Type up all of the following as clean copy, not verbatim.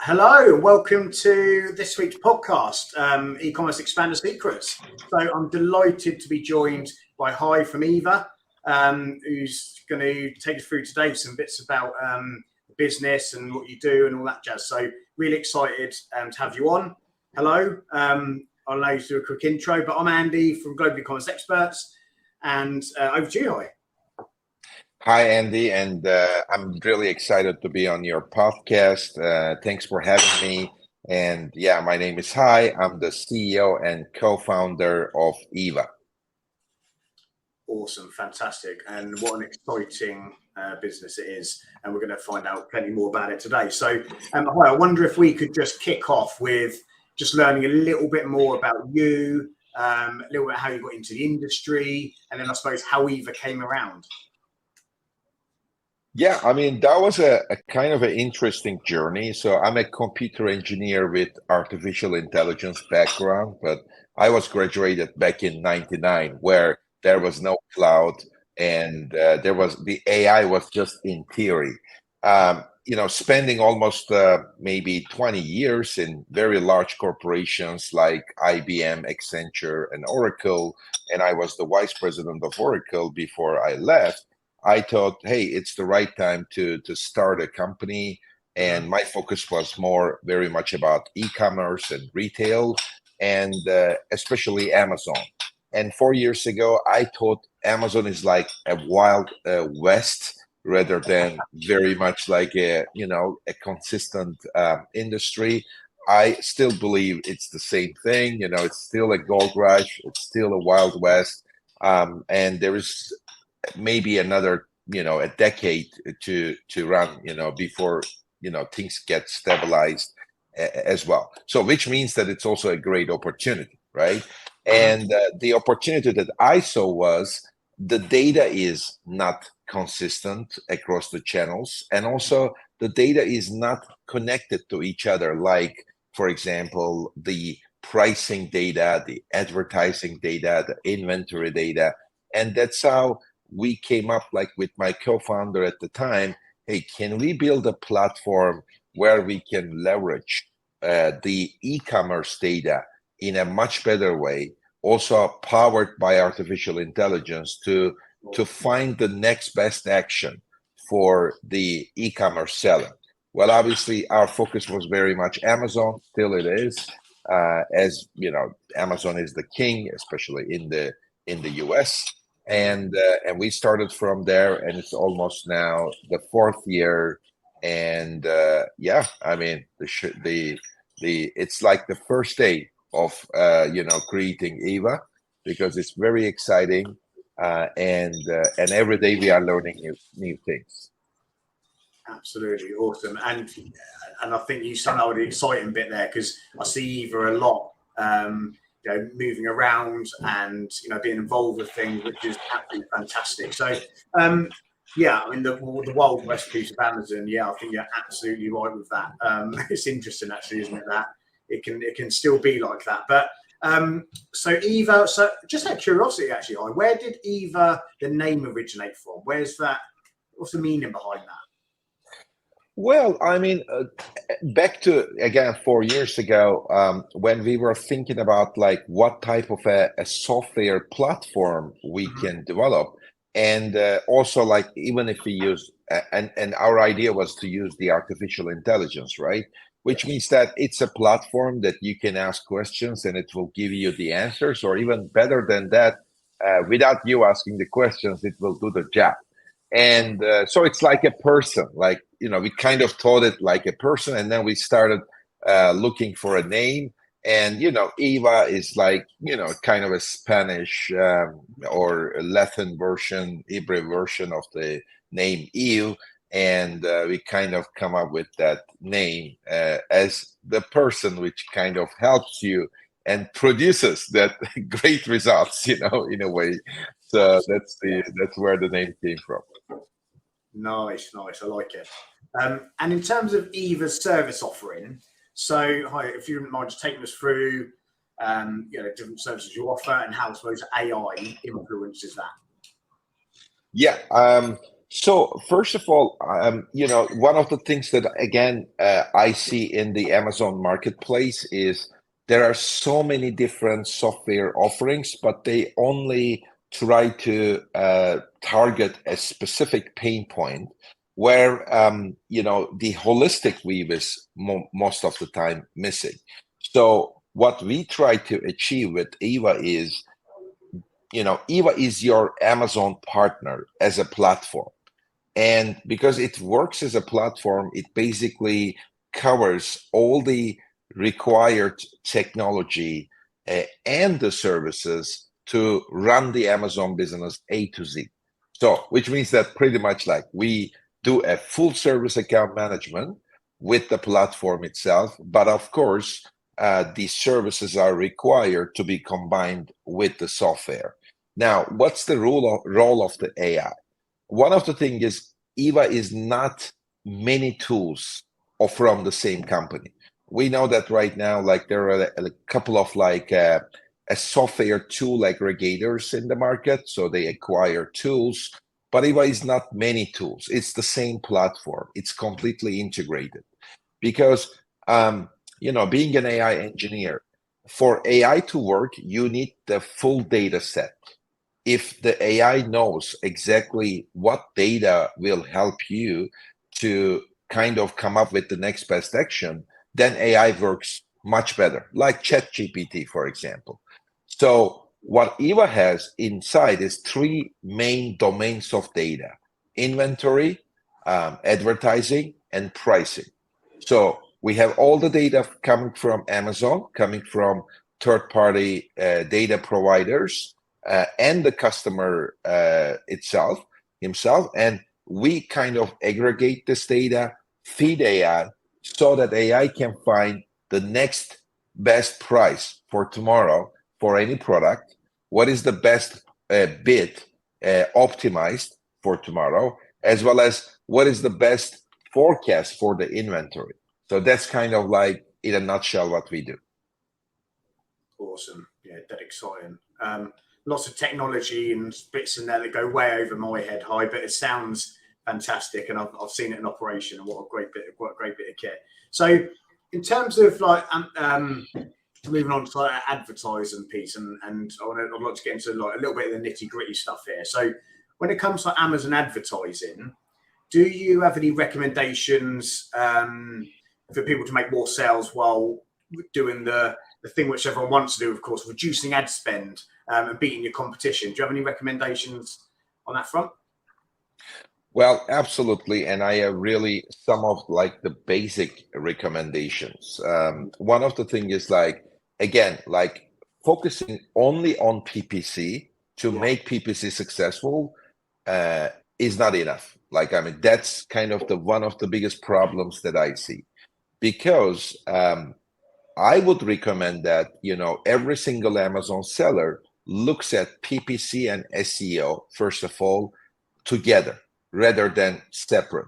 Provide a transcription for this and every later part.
Hello and welcome to this week's podcast, E-commerce Expander Secrets. So I'm delighted to be joined by Hai from Eva, who's going to take us through today some bits about the business and what you do and all that jazz. So really excited to have you on. Hello, I'll allow you to do a quick intro, but I'm Andy from Global E-commerce Experts, and over to you, Hai. Hi, Andy, and I'm really excited to be on your podcast. Thanks for having me. And yeah, my name is Hai. I'm the CEO and co-founder of Eva. Awesome, fantastic, and what an exciting business it is, and we're going to find out plenty more about it today. So, Hai, I wonder if we could just kick off with just learning a little bit more about you, a little bit how you got into the industry, and then I suppose how Eva came around. Yeah, I mean, that was a kind of an interesting journey. So I'm a computer engineer with artificial intelligence background, but I was graduated back in '99 where there was no cloud and the AI was just in theory. Spending almost maybe 20 years in very large corporations like IBM, Accenture, and Oracle, and I was the vice president of Oracle before I left. I thought, hey, it's the right time to start a company. And my focus was very much about e-commerce and retail, and especially Amazon. And 4 years ago, I thought Amazon is like a wild west rather than very much like a consistent industry. I still believe it's the same thing. It's still a gold rush. It's still a wild west. And there is maybe another a decade to run before things get stabilized as well, so which means that it's also a great opportunity, right? And the opportunity that I saw was the data is not consistent across the channels, and also the data is not connected to each other, like for example the pricing data, the advertising data, the inventory data. And that's how we came up, like with my co-founder at the time, hey, can we build a platform where we can leverage the e-commerce data in a much better way, also powered by artificial intelligence to find the next best action for the e-commerce seller. Well, obviously our focus was very much Amazon, still it is, as you know, Amazon is the king, especially in the US. And we started from there, and it's almost now the fourth year. And yeah, I mean the it's like the first day of creating Eva, because it's very exciting, and every day we are learning new things. Absolutely awesome, and I think you summed up the exciting bit there, because I see Eva a lot. Moving around and being involved with things, which is absolutely fantastic. So, yeah, I mean the Wild West piece of Amazon. Yeah, I think you're absolutely right with that. It's interesting, actually, isn't it, that it can still be like that. But so Eva. So just out of curiosity, actually, where did Eva, the name, originate from? Where's that? What's the meaning behind that? Well, I mean, back to again 4 years ago, when we were thinking about like what type of a software platform we can develop, and also like even if we use and our idea was to use the artificial intelligence, right? Which means that it's a platform that you can ask questions and it will give you the answers, or even better than that, without you asking the questions, it will do the job. And so it's like a person, like we kind of thought it like a person, and then we started looking for a name. And Eva is like kind of a Spanish or a Latin version, Hebrew version of the name Eve. And we kind of come up with that name as the person which kind of helps you and produces that great results, in a way. So that's where the name came from. Nice. I like it. And in terms of Eva's service offering, so Hai, if you wouldn't mind just taking us through, different services you offer and how I suppose AI influences that. Yeah. So first of all, one of the things that again I see in the Amazon marketplace is there are so many different software offerings, but they only try to target a specific pain point where the holistic view is most of the time missing. So what we try to achieve with Eva is, Eva is your Amazon partner as a platform. And because it works as a platform, it basically covers all the required technology and the services to run the Amazon business A to Z. So, which means that pretty much like we do a full service account management with the platform itself, but of course, these services are required to be combined with the software. Now, what's the role of the AI? One of the things is Eva is not many tools or from the same company. We know that right now, like there are a couple of like a software tool aggregators in the market, so they acquire tools. But Eva is not many tools. It's the same platform. It's completely integrated because being an AI engineer, for AI to work, you need the full data set. If the AI knows exactly what data will help you to kind of come up with the next best action, then AI works much better, like ChatGPT, for example. So what Eva has inside is three main domains of data: inventory, advertising, and pricing. So we have all the data coming from Amazon, coming from third-party data providers, and the customer himself, and we kind of aggregate this data, feed AI, so that AI can find the next best price for tomorrow for any product. What is the best bid optimized for tomorrow, as well as what is the best forecast for the inventory. So that's kind of like in a nutshell what we do. Awesome. Yeah, that exciting. Lots of technology and bits in there that go way over my head high, but it sounds fantastic, and I've seen it in operation, and what a great bit of kit. So, in terms of like moving on to like advertising piece, and I'd like to get into like a little bit of the nitty gritty stuff here. So, when it comes to Amazon advertising, do you have any recommendations for people to make more sales while doing the thing which everyone wants to do, of course, reducing ad spend and beating your competition? Do you have any recommendations on that front? Well, absolutely. And I have really some of like the basic recommendations. One of the things is like, again, like focusing only on PPC to make PPC successful is not enough. Like, I mean, that's kind of one of the biggest problems that I see, because I would recommend that, every single Amazon seller looks at PPC and SEO, first of all, together rather than separate.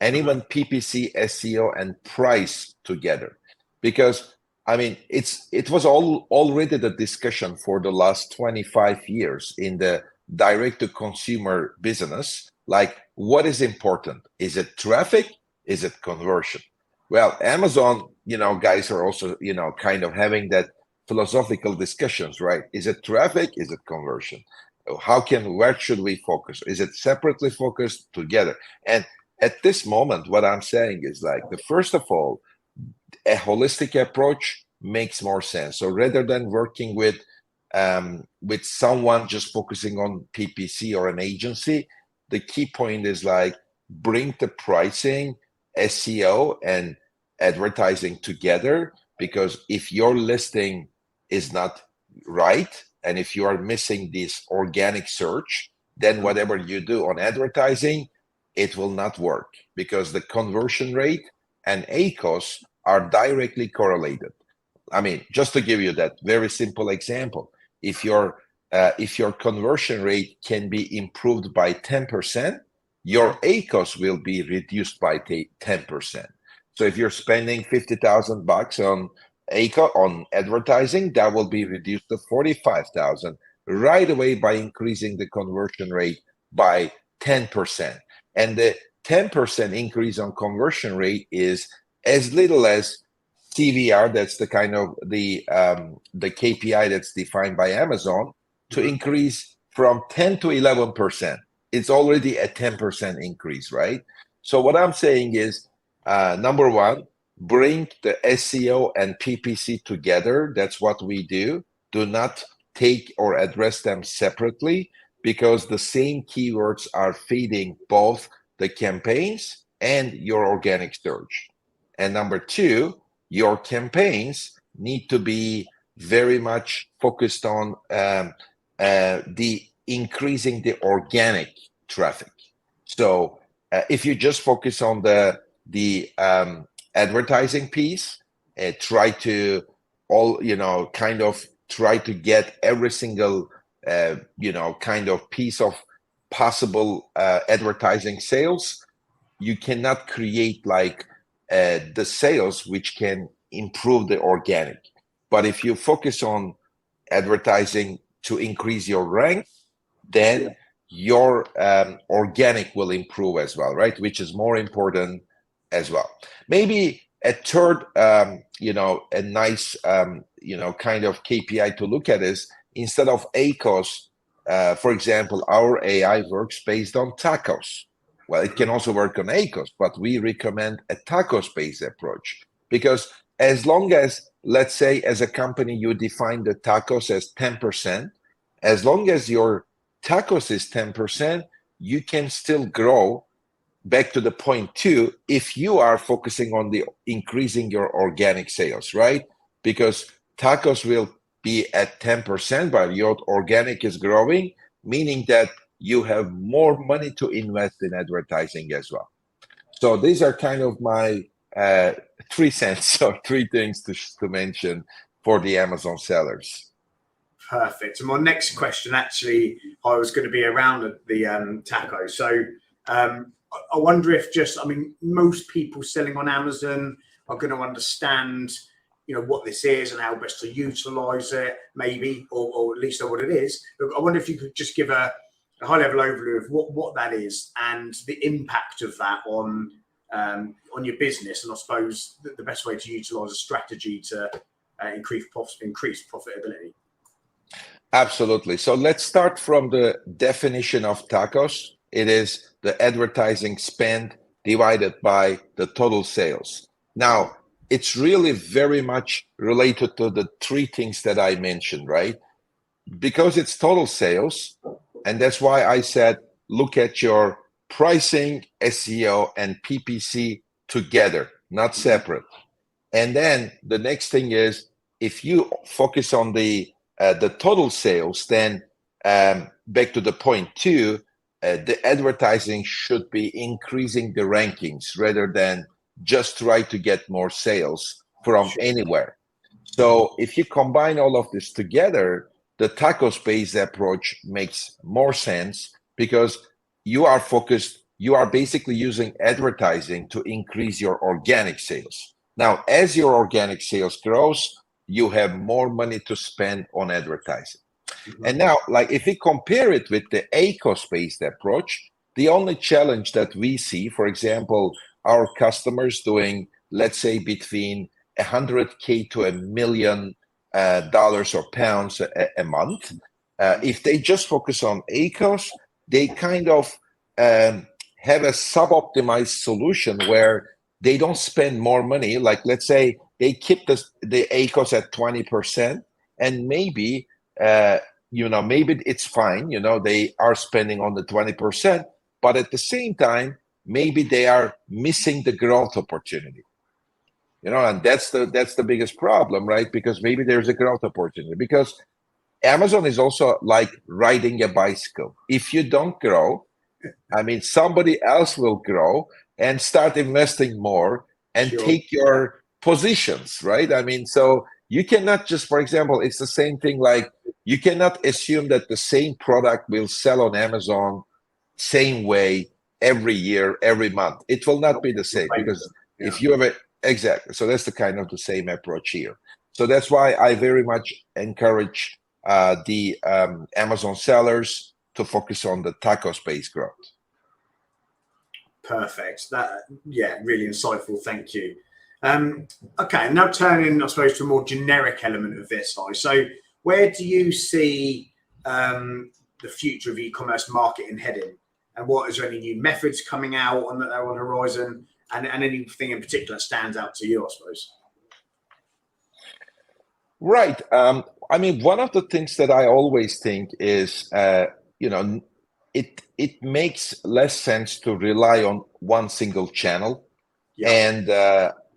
And even PPC, SEO, and price together. Because, I mean, it was already the discussion for the last 25 years in the direct-to-consumer business. Like, what is important? Is it traffic? Is it conversion? Well, Amazon, guys are also, kind of having that philosophical discussions, right? Is it traffic? Is it conversion? Where should we focus? Is it separately focused, together? And at this moment, what I'm saying is like, first of all, a holistic approach makes more sense. So rather than working with someone just focusing on PPC or an agency, the key point is like bring the pricing, SEO, and advertising together, because if your listing is not right and if you are missing this organic search, then whatever you do on advertising, it will not work, because the conversion rate and ACOS are directly correlated. I mean, just to give you that very simple example, if your conversion rate can be improved by 10%, your ACOS will be reduced by 10%. So if you're spending $50,000 on ACOS on advertising, that will be reduced to 45,000 right away by increasing the conversion rate by 10%. And the 10% increase on conversion rate is as little as CVR, that's the kind of the KPI that's defined by Amazon, to increase from 10 to 11%. It's already a 10% increase, right? So what I'm saying is, number one, bring the SEO and PPC together. That's what we do. Do not take or address them separately, because the same keywords are feeding both the campaigns and your organic search. And number two, your campaigns need to be very much focused on the increasing the organic traffic. So if you just focus on the advertising piece, try to try to get every single kind of piece of possible advertising sales, you cannot create like the sales which can improve the organic. But if you focus on advertising to increase your rank, then your organic will improve as well, right? Which is more important as well. Maybe a third, a nice, kind of KPI to look at is, instead of ACOS, for example, our AI works based on TACOS. Well, it can also work on ACOS, but we recommend a TACOS-based approach, because as long as, let's say, as a company, you define the TACOS as 10%, as long as your TACOS is 10%, you can still grow. Back to the point two, if you are focusing on the increasing your organic sales, right? Because TACOS will be at 10%, but your organic is growing, meaning that you have more money to invest in advertising as well. So these are kind of my 3 cents or 3 things to mention for the Amazon sellers. Perfect. And my next question, actually, I was going to be around the TACO. So I wonder if most people selling on Amazon are going to understand, what this is and how best to utilize it, maybe, or at least know what it is. I wonder if you could just give a high-level overview of what that is and the impact of that on your business, and I suppose the best way to utilize a strategy to increase profitability. Absolutely. So let's start from the definition of TACOS. It is the advertising spend divided by the total sales. Now, it's really very much related to the 3 things that I mentioned, right? Because it's total sales, and that's why I said look at your pricing, SEO, and PPC together, not separate. And then the next thing is, if you focus on the total sales, then back to the point 2, the advertising should be increasing the rankings rather than just try to get more sales from anywhere. So if you combine all of this together, the TACOS-based approach makes more sense, because you are focused, you are basically using advertising to increase your organic sales. Now, as your organic sales grows, you have more money to spend on advertising. Mm-hmm. And now, like if we compare it with the ACOS-based approach, the only challenge that we see, for example, our customers doing, let's say, between $100K to $1 million or pounds a month, if they just focus on ACOS, they kind of have a sub-optimized solution where they don't spend more money. Like, let's say they keep the ACOS at 20%, and maybe maybe it's fine, they are spending on the 20%, but at the same time, maybe they are missing the growth opportunity. And that's the biggest problem, right? Because maybe there's a growth opportunity. Because Amazon is also like riding a bicycle. If you don't grow, somebody else will grow and start investing more and take your positions, right? So you cannot just, for example, it's the same thing, like you cannot assume that the same product will sell on Amazon same way every year, every month. It will not be the same, because if you have it, exactly. So that's the kind of the same approach here. So that's why I very much encourage the Amazon sellers to focus on the TACOS-based growth. Perfect. Yeah, really insightful. Thank you. Okay, now turning, I suppose, to a more generic element of this. So, where do you see the future of e-commerce marketing heading? And what is there any new methods coming out on the horizon? And anything in particular stands out to you, I suppose? Right. I mean, one of the things that I always think is, it makes less sense to rely on one single channel. Yeah. And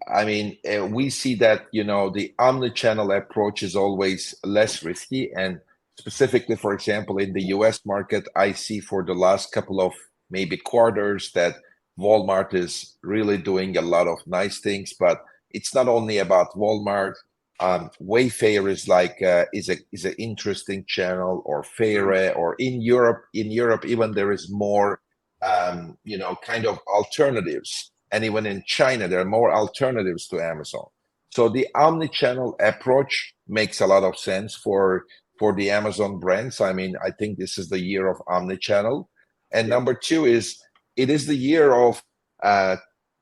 I mean, we see that, the omni-channel approach is always less risky. And specifically, for example, in the US market, I see for the last couple of maybe quarters that Walmart is really doing a lot of nice things, but it's not only about Walmart. Wayfair is like is an interesting channel, or Faire, or in Europe even there is more kind of alternatives, and even in China there are more alternatives to Amazon. So the omni-channel approach makes a lot of sense for the Amazon brands. I mean, I think this is the year of omni-channel. And number two is, it is the year of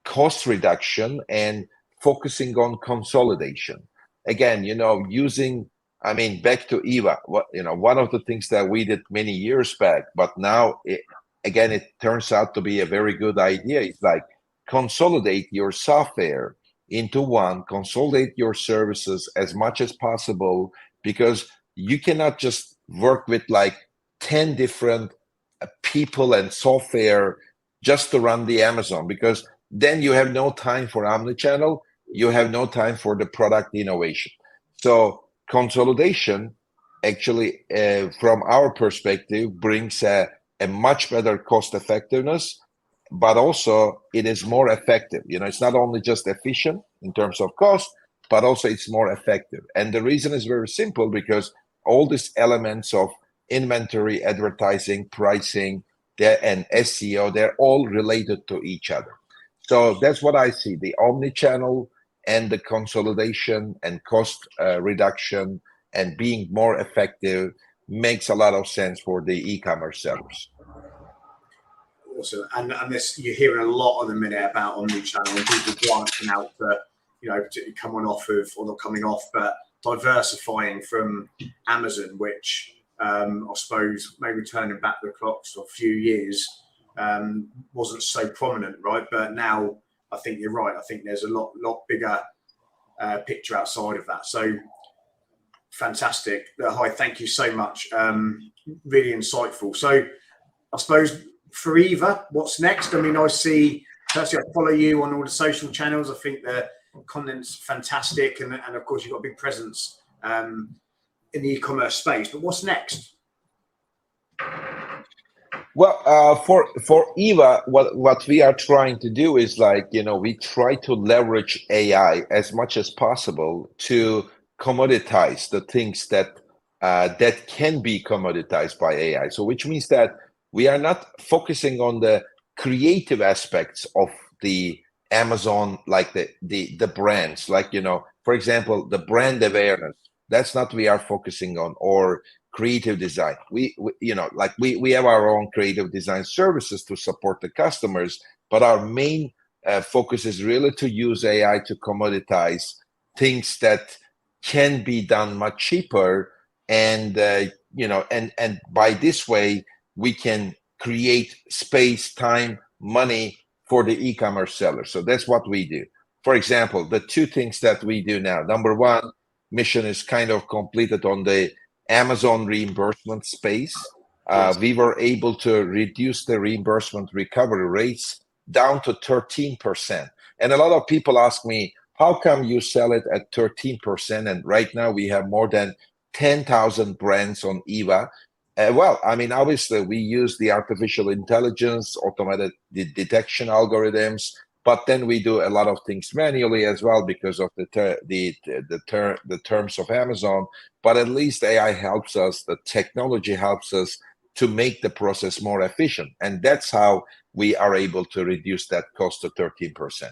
cost reduction and focusing on consolidation. Again, using, I mean, back to Eva, one of the things that we did many years back, but now it turns out to be a very good idea. It's like, consolidate your software into one, consolidate your services as much as possible, because you cannot just work with like 10 different people and software just to run the Amazon, because then you have no time for omnichannel, you have no time for the product innovation. So consolidation actually, from our perspective, brings a much better cost effectiveness, but also it is more effective. It's not only just efficient in terms of cost, but also it's more effective. And the reason is very simple, because all these elements of inventory, advertising, pricing, and SEO, they're all related to each other. So that's what I see. The omni-channel and the consolidation and cost reduction and being more effective makes a lot of sense for the e-commerce sellers. Awesome. And this, you're hearing a lot at the minute about omni-channel and people branching out to, particularly coming off of, or not coming off, but diversifying from Amazon, which I suppose maybe turning back the clocks a few years wasn't so prominent, right? But now I think you're right. I think there's a lot bigger picture outside of that. So fantastic. Hi, thank you so much. Really insightful. So I suppose for Eva, what's next? I mean, I follow you on all the social channels. I think the content's fantastic, and of course you've got a big presence in the e-commerce space. But what's next? Well, for Eva, what we are trying to do is we try to leverage AI as much as possible to commoditize the things that can be commoditized by AI. So which means that we are not focusing on the creative aspects of the Amazon, like the brands, for example, the brand awareness. That's not what we are focusing on, or creative design. We have our own creative design services to support the customers, but our main focus is really to use AI to commoditize things that can be done much cheaper, and by this way we can create space, time, money for the e-commerce seller. So that's what we do. For example, the two things that we do now: number one, mission is kind of completed on the Amazon reimbursement space. Yes. We were able to reduce the reimbursement recovery rates down to 13%. And a lot of people ask me, how come you sell it at 13%? And right now we have more than 10,000 brands on Eva. Well, I mean, obviously we use the artificial intelligence, automated detection algorithms, but then we do a lot of things manually as well because of the terms of Amazon. But at least AI helps us, the technology helps us to make the process more efficient. And that's how we are able to reduce that cost to 13%.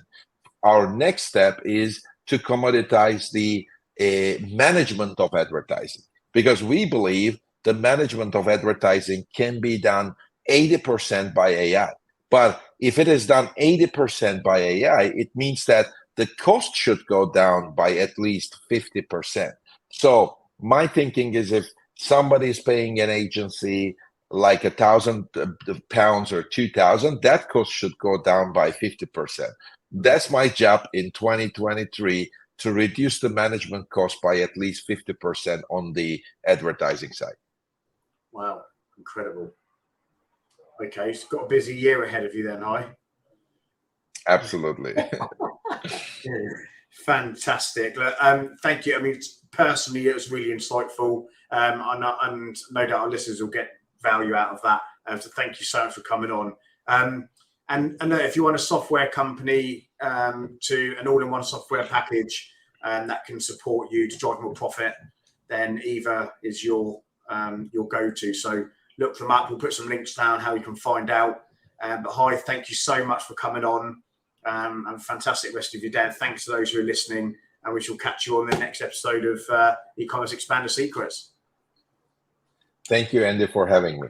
Our next step is to commoditize the management of advertising, because we believe the management of advertising can be done 80% by AI. But if it is done 80% by AI, it means that the cost should go down by at least 50%. So my thinking is, if somebody is paying an agency like £1,000 or 2,000, that cost should go down by 50%. That's my job in 2023, to reduce the management cost by at least 50% on the advertising side. Wow, incredible. Okay, so got a busy year ahead of you then, Hai. Absolutely. Fantastic. Thank you. I mean, personally, it was really insightful, and no doubt our listeners will get value out of that. So thank you so much for coming on. And if you want a software company to an all-in-one software package that can support you to drive more profit, then Eva is your go-to. So look them up. We'll put some links down how you can find out. But Hai, thank you so much for coming on. And fantastic rest of your day. And thanks to those who are listening. And we shall catch you on the next episode of E-Commerce Expander Secrets. Thank you, Andy, for having me.